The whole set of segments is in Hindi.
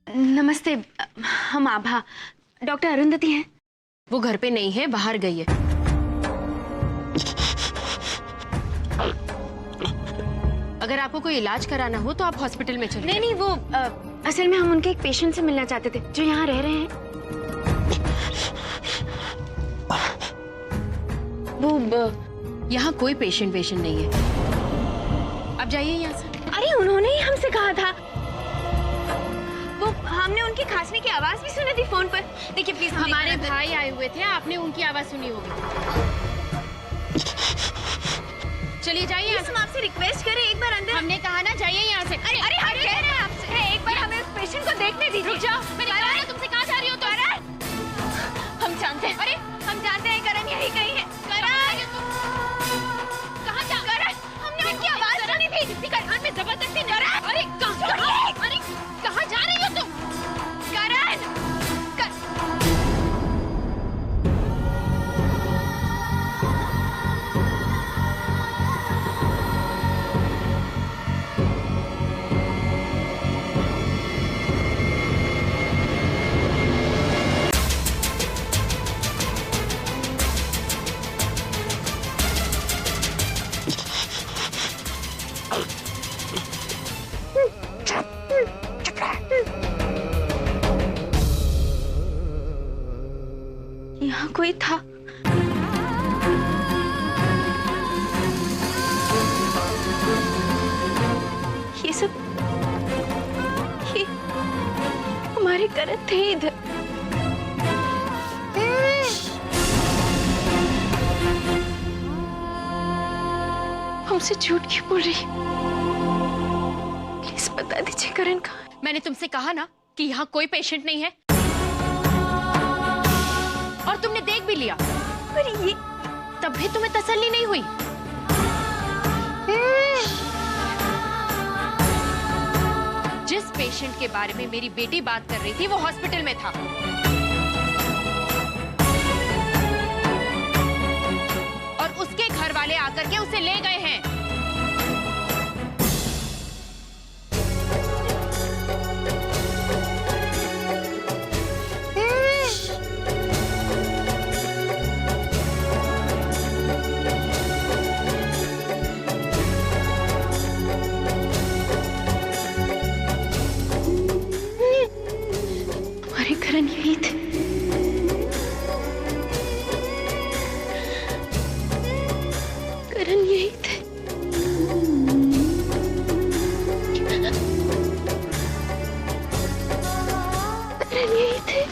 नमस्ते, हम आभा। डॉक्टर अरुंधति हैं? वो घर पे नहीं है, बाहर गई है। अगर आपको कोई इलाज कराना हो तो आप हॉस्पिटल में चलिए। नहीं, वो असल में हम उनके एक पेशेंट से मिलना चाहते थे जो यहाँ रह रहे हैं। वो यहाँ कोई पेशेंट नहीं है। आप जाइए यहाँ से। अरे उन्होंने ही हमसे कहा था। वो हमने उनकी खांसने की आवाज भी सुनी थी फोन पर। देखिए प्लीज, हमारे भाई आए हुए थे, आपने उनकी आवाज सुनी होगी। चलिए जाइए। हम आपसे रिक्वेस्ट करें एक बार अंदर। हमने कहा ना जाइए यहाँ से। अरे अरे हम कह रहे हैं आपसे एक बार हमें उस पेशेंट को देखने दीजिए। रुक जाओ, मैंने कहा ना तुमसे कहाँ जा रही हो? तो हम जानते हैं। अरे हम जानते हैं करण यही कहीं है। करण कहाँ जा? करण, हमने उनकी आवाज सुनी थी। किसी का घर में जबरदस्ती न रहा। अरे कहाँ जा रही हो तुम? करण यहाँ कोई था। ये सब ये हमारे करण थे इधर। हमसे झूठ क्यों बोल रही? प्लीज बता दीजिए करण कहाँ है? मैंने तुमसे कहा ना कि यहाँ कोई पेशेंट नहीं है, और तुमने देख भी लिया। पर ये तब भी तुम्हें तसल्ली नहीं हुई। जिस पेशेंट के बारे में मेरी बेटी बात कर रही थी वो हॉस्पिटल में था, और उसके घर वाले आकर के उसे ले गए हैं। करण यही थे। करण यही थे। करण यही थे।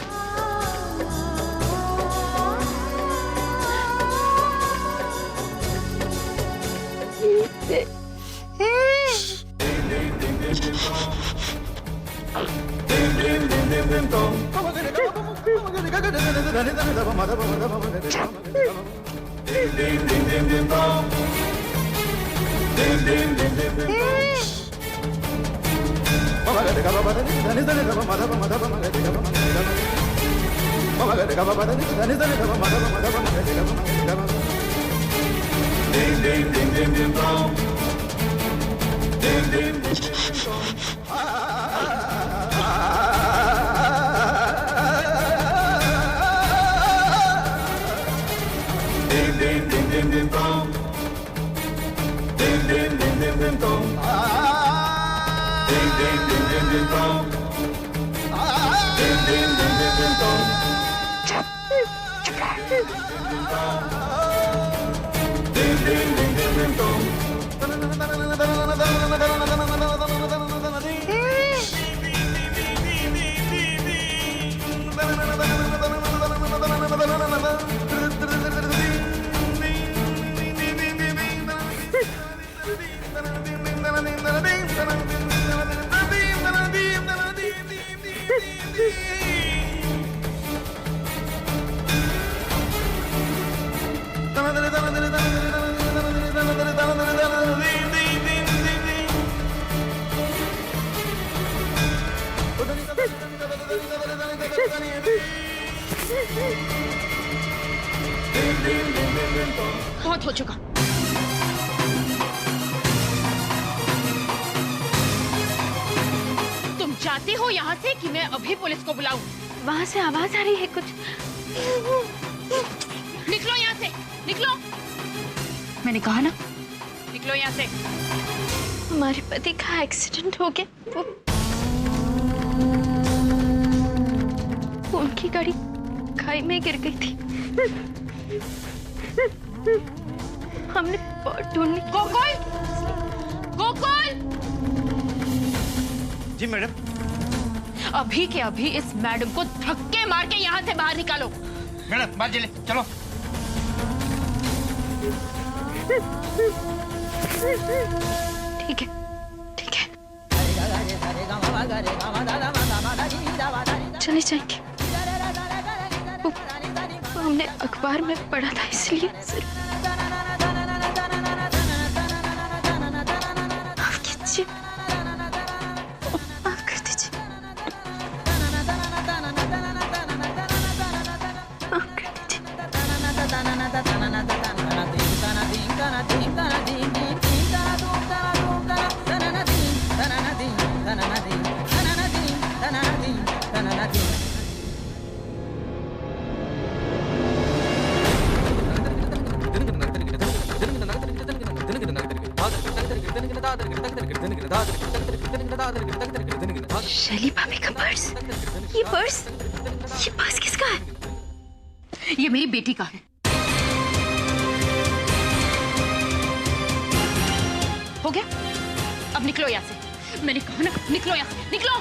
बहुत हो चुका। तुम चाहते हो यहाँ से कि मैं अभी पुलिस को बुलाऊं? वहाँ से आवाज आ रही है कुछ। निकलो यहाँ से, निकलो। मैंने कहा ना, निकलो यहाँ से। हमारे पति का एक्सीडेंट हो गया। उनकी गाड़ी खाई में गिर गई थी। हमने बहुत ढूंढी। गोकुल, गोकुल। जी मैडम। अभी के अभी इस मैडम को धक्के मार के यहाँ से बाहर निकालो। मैडम बात चले, चलो। ठीक है, ठीक है, चले जाएंगे। वो हमने अखबार में पढ़ा था इसलिए। माफ कीजिए, माफ कर दीजिए, माफ कर शैली भाभी का पर्स। ये पर्स किसका है? ये मेरी बेटी का है। हो गया? अब निकलो यहाँ से। मैंने कहा ना, निकलो यहाँ से, निकलो।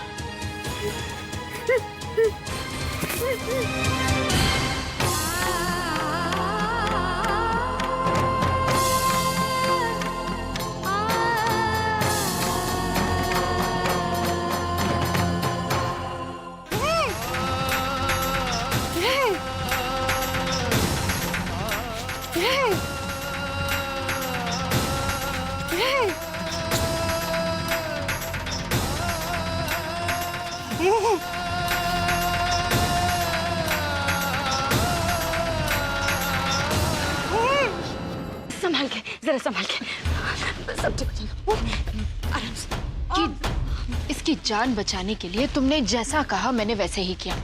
संभाल के, जरा संभाल के। सब ठीक हो जाएगा, आराम से। इसकी जान बचाने के लिए तुमने जैसा कहा मैंने वैसे ही किया।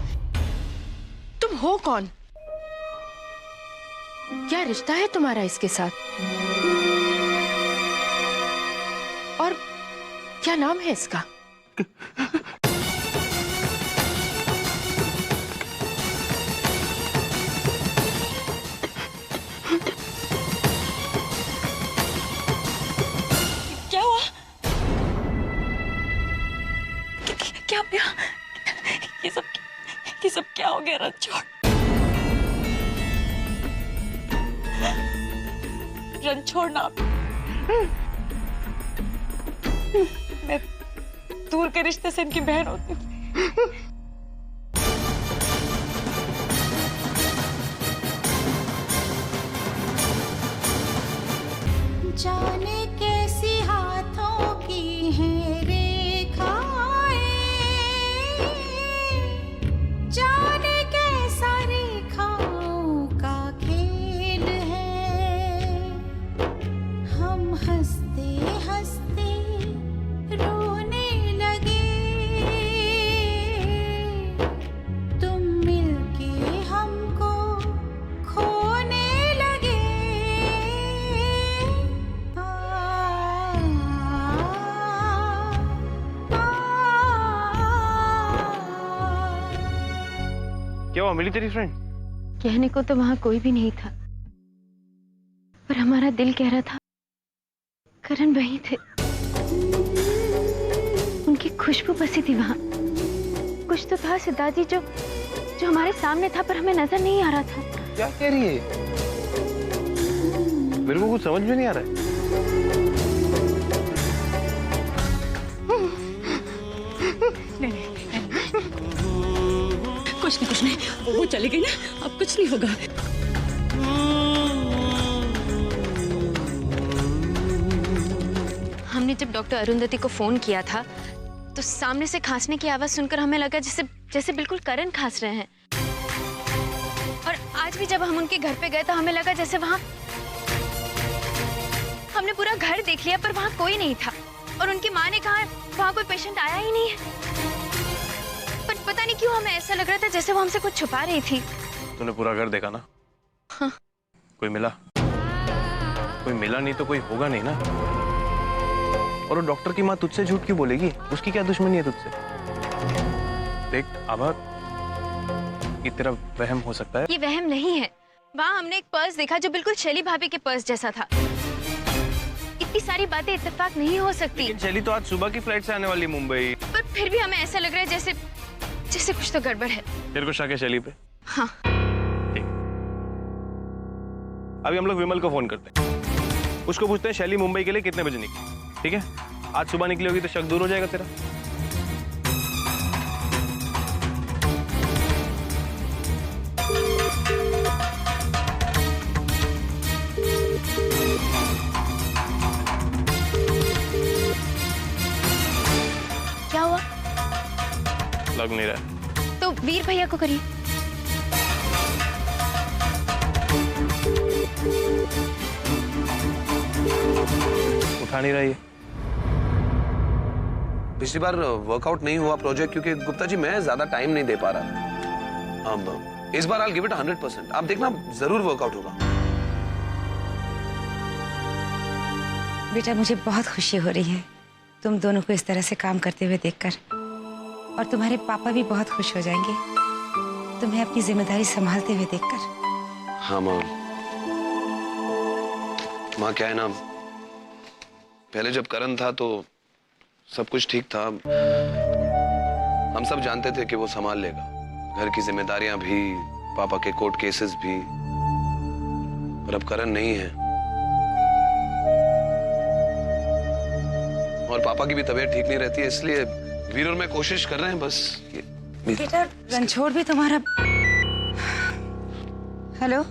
तुम हो कौन? क्या रिश्ता है तुम्हारा इसके साथ? और क्या नाम है इसका? क्या हुआ? क्या हुआ? ये सब क्या हो गया? रणछोड़, रणछोड़ ना। मैं दूर के रिश्ते से इनकी बहन होती थी। जाने कैसी हाथों की हैं रेखाएं, जाने कैसा रेखाओं का खेल है। हम हंसते हंसते रोने लगे, तुम मिलके हमको खोने लगे। क्या हुआ, मिली तेरी फ्रेंड? कहने को तो वहां कोई भी नहीं था, पर हमारा दिल कह रहा था करण वहीं थे। उनकी खुशबू बसी थी वहां। कुछ तो था सिद्धार्थ जी जो हमारे सामने था, पर हमें नजर नहीं आ रहा था। क्या कह रही है? मेरे को कुछ समझ में नहीं आ रहा है। कुछ नहीं, वो चली गई ना, अब कुछ नहीं होगा। हमने जब डॉक्टर अरुंधति को फोन किया था तो सामने से खांसने की आवाज सुनकर हमें लगा जैसे बिल्कुल करण खांस रहे हैं। और आज भी जब हम उनके घर पे गए तो हमें लगा जैसे वहां हमने पूरा घर देख लिया पर वहां कोई नहीं था। और उनकी माँ ने कहा वहां कोई पेशेंट आया ही नहीं है। पर पता नहीं क्यों हमें ऐसा लग रहा था जैसे वो हमसे कुछ छुपा रही थी। तूने पूरा घर देखा ना? हाँ। कोई मिला? कोई मिला नहीं तो कोई होगा नहीं ना। और वो डॉक्टर की माँ तुझसे झूठ क्यों बोलेगी? उसकी क्या दुश्मनी है तुझसे? देख आभा, ये तेरा वहम हो सकता है। ये वहम नहीं है। वहाँ हमने एक पर्स देखा जो बिल्कुल शैली भाभी के पर्स जैसा था। इतनी सारी बातें इत्तेफाक नहीं हो सकती। लेकिन शैली तो आज सुबह की फ्लाइट से आने वाली मुंबई। पर फिर भी हमें ऐसा लग रहा है जैसे कुछ तो गड़बड़ है। तेरे को शक है शैली पे? हाँ। ठीक। अभी हम लोग विमल को फोन करते हैं। उसको पूछते हैं शैली मुंबई के लिए कितने बजे निकली। ठीक है? आज सुबह निकली होगी तो शक दूर हो जाएगा तेरा। क्या हुआ? लग नहीं रहा है। तो वीर भैया को करिए। उठा नहीं रही है। पिछली बार वर्कआउट नहीं हुआ प्रोजेक्ट क्योंकि गुप्ता जी मैं ज्यादा टाइम नहीं दे पा रहा। अब इस बार I'll give it 100%। आप देखना जरूर वर्कआउट होगा। बेटा मुझे बहुत खुशी हो रही है तुम दोनों को इस तरह से काम करते हुए देखकर, और तुम्हारे पापा भी बहुत खुश हो जाएंगे तुम्हें अपनी जिम्मेदारी संभालते हुए देखकर। हाँ माँ, क्या है ना, पहले जब करण था तो सब कुछ ठीक था। हम सब जानते थे कि वो संभाल लेगा, घर की जिम्मेदारियां भी, पापा के कोर्ट केसेस भी। पर अब करण नहीं है और पापा की भी तबीयत ठीक नहीं रहती है, इसलिए वीर और मैं कोशिश कर रहे हैं बस। बेटा रणछोड़ भी तुम्हारा। हेलो।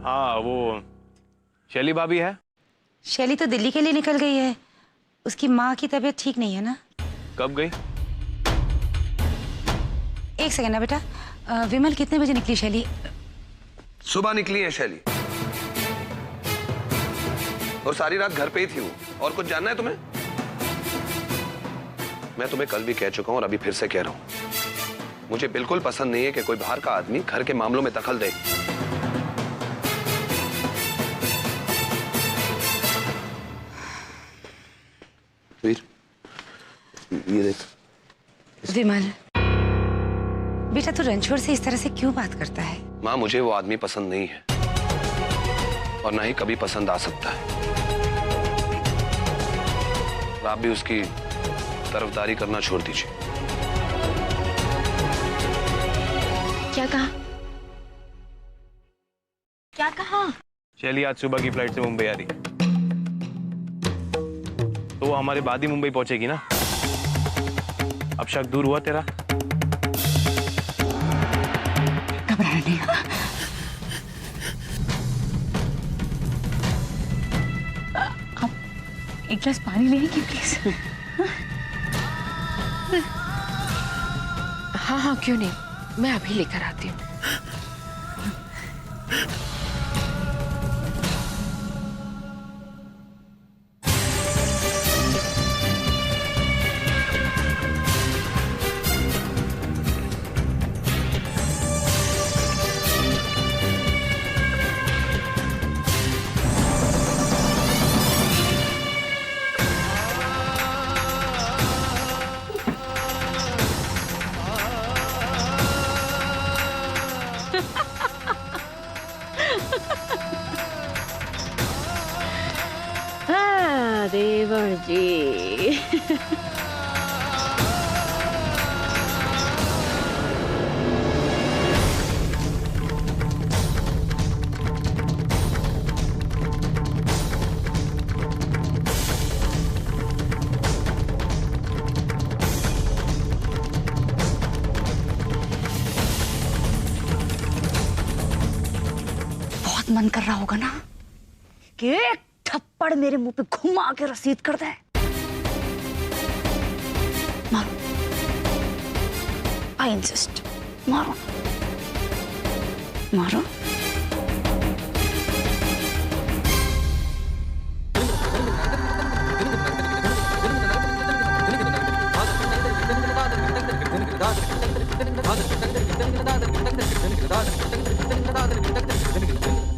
हाँ, वो शैली भाभी है। शैली तो दिल्ली के लिए निकल गई है, उसकी माँ की तबीयत ठीक नहीं है ना। कब गई? एक सेकंड ना बेटा। विमल कितने बजे निकली शैली? सुबह निकली है शैली और सारी रात घर पे ही थी वो। और कुछ जानना है तुम्हें? मैं तुम्हें कल भी कह चुका हूं और अभी फिर से कह रहा हूं, मुझे बिल्कुल पसंद नहीं है कि कोई बाहर का आदमी घर के मामलों में दखल दे। वीर, ये देख। विमल बेटा तू रणछोड़ से इस तरह से क्यों बात करता है? माँ मुझे वो आदमी पसंद नहीं है और ना ही कभी पसंद आ सकता है। आप भी उसकी तरफदारी करना छोड़ दीजिए। क्या कहा? क्या कहा? शैली आज सुबह की फ्लाइट से मुंबई आ रही है, तो वो हमारे बाद ही मुंबई पहुंचेगी ना। अब शक दूर हुआ तेरा? घबराना नहीं। आप एक गिलास पानी लेंगे प्लीज? हाँ हाँ क्यों नहीं, मैं अभी लेकर आती हूँ। देवर जी। बहुत मन कर रहा होगा ना कि एक थप्पड़ मेरे मुंह पे घुमा के रसीद कर दे। मारो, आई इंसिस्ट, मारो मारो।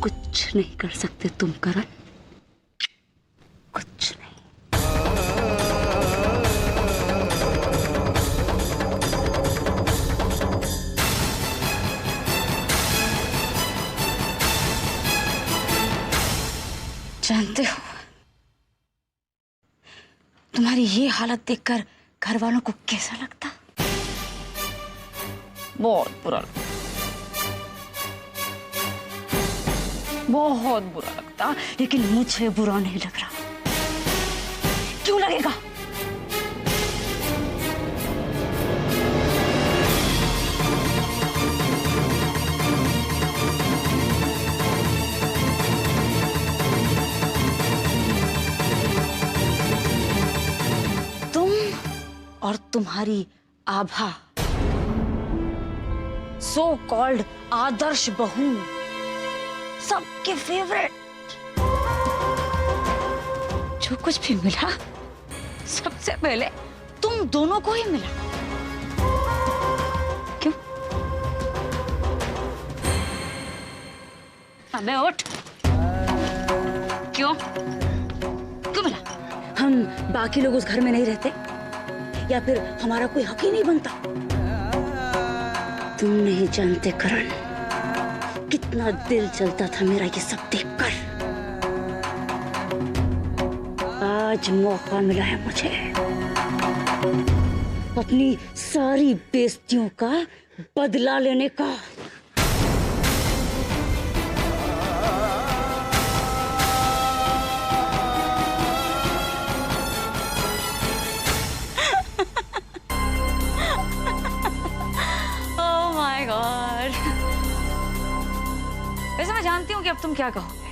कुछ नहीं कर सकते तुम करण, कुछ नहीं। जानते हो, तुम्हारी ये हालत देखकर घर वालों को कैसा लगता? बहुत बुरा लगता, बहुत बुरा लगता। लेकिन मुझे बुरा नहीं लग रहा। क्यों लगेगा? तुम और तुम्हारी आभा, सो कॉल्ड आदर्श बहू, सबके फेवरेट, जो कुछ भी मिला सबसे पहले तुम दोनों को ही मिला। क्यों? अबे उठ। क्यों? क्यों मिला? हम बाकी लोग उस घर में नहीं रहते, या फिर हमारा कोई हक ही नहीं बनता? तुम नहीं जानते करण, कितना दिल चलता था मेरा ये सब देखकर। आज मौका मिला है मुझे अपनी सारी बेइज्जतियों का बदला लेने का। Oh my God. वैसे मैं जानती हूँ कि अब तुम क्या कहोगे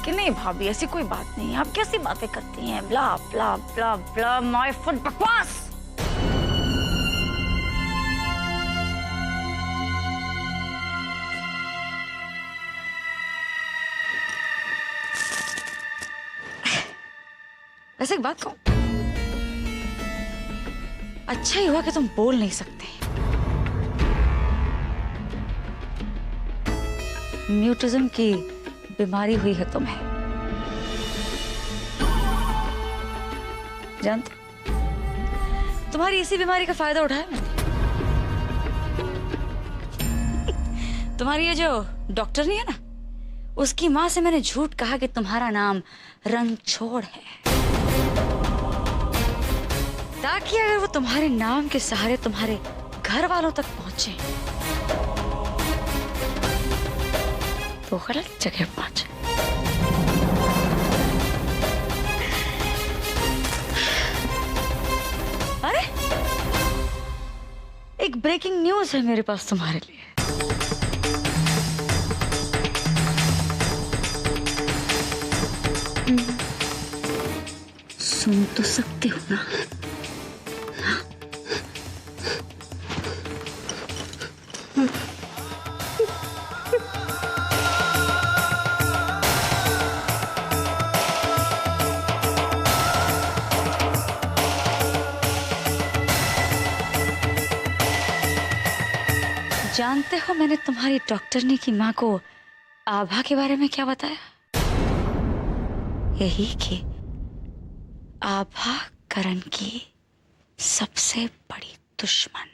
कि नहीं भाभी ऐसी कोई बात नहीं है, आप कैसी बातें करती हैं, ब्ला ब्ला ब्ला ब्ला, माय फुट बकवास। वैसे एक बात कहूं, अच्छा ही हुआ कि तुम बोल नहीं सकते। म्यूटिज्म की बीमारी हुई है तुम्हें, जानते? तुम्हारी इसी बीमारी का फायदा उठाया मैंने। तुम्हारी ये जो डॉक्टर नहीं है ना, उसकी माँ से मैंने झूठ कहा कि तुम्हारा नाम रणछोड़ है, ताकि अगर वो तुम्हारे नाम के सहारे तुम्हारे घर वालों तक पहुंचे तो गलत जगह पहुंचे। अरे एक ब्रेकिंग न्यूज है मेरे पास तुम्हारे लिए। सुन तो सकते हो ना? जानते हो मैंने तुम्हारी डॉक्टरनी की माँ को आभा के बारे में क्या बताया? यही कि आभा करण की सबसे बड़ी दुश्मन।